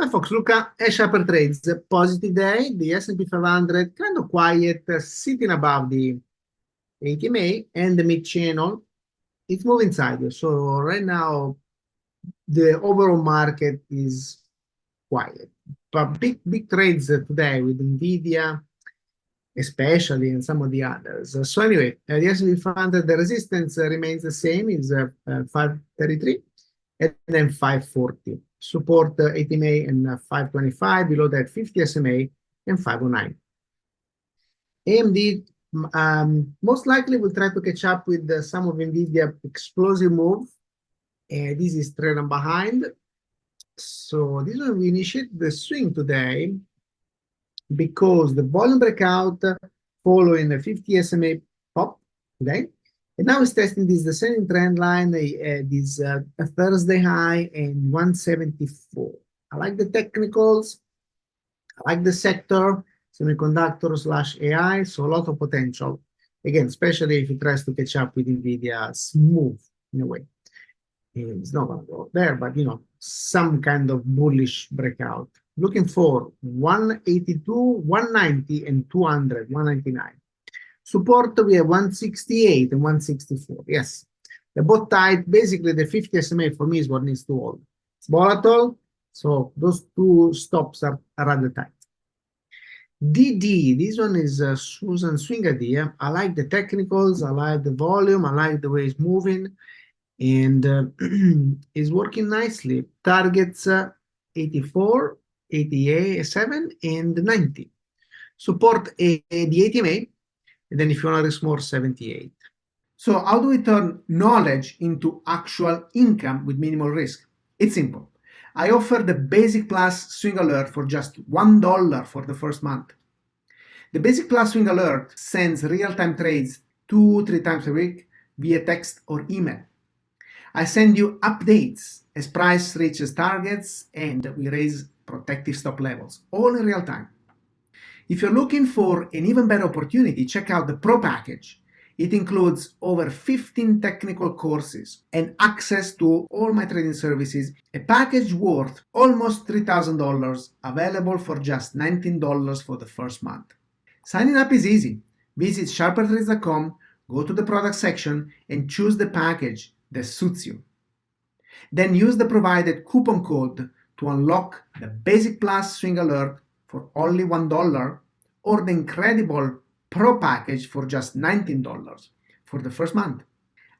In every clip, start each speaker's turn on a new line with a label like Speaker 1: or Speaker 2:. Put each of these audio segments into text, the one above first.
Speaker 1: Hi folks, Luca at SharperTrades. Positive day. The S&P 500 kind of quiet, sitting above the 80 and the mid channel. It's moving sideways. So right now, the overall market is quiet. But big trades today with Nvidia, especially, and some of the others. So anyway, the S&P 500, the resistance remains the same, is 533, and then 540. Support 80 MA and 525, below that 50 SMA and 509. AMD most likely will try to catch up with some of NVIDIA explosive move. This is trailing behind. So this one we initiate the swing today because the volume breakout following the 50 SMA pop today. And now it's testing this descending trend line, this Thursday high and 174. I like the technicals. I like the sector, semiconductor / AI, so a lot of potential. Again, especially if it tries to catch up with NVIDIA smooth in a way. It's not going to go there, but some kind of bullish breakout. Looking for 182, 190, and 200, 199. Support, we have 168 and 164. Yes, they're both tight. Basically, the 50 SMA for me is what needs to hold. It's volatile, so those two stops are rather tight. DD, this one is Susan swing idea. I like the technicals, I like the volume, I like the way it's moving, and is working nicely. Targets 84, 87, and 90. Support the 80 MA, and then if you want to risk more, 78. So how do we turn knowledge into actual income with minimal risk? It's simple. I offer the Basic Plus Swing Alert for just $1 for the first month. The Basic Plus Swing Alert sends real-time trades 2-3 times a week via text or email. I send you updates as price reaches targets and we raise protective stop levels, all in real time. If you're looking for an even better opportunity, check out the Pro package. It includes over 15 technical courses and access to all my trading services, a package worth almost $3,000, available for just $19 for the first month. Signing up is easy. Visit SharperTrades.com, go to the product section, and choose the package that suits you. Then use the provided coupon code to unlock the Basic Plus Swing Alert for only $1 or the incredible Pro package for just $19 for the first month.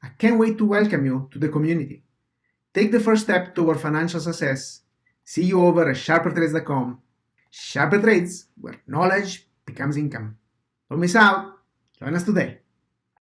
Speaker 1: I can't wait to welcome you to the community. Take the first step toward financial success. See you over at SharperTrades.com. Sharper Trades, where knowledge becomes income. Don't miss out. Join us today.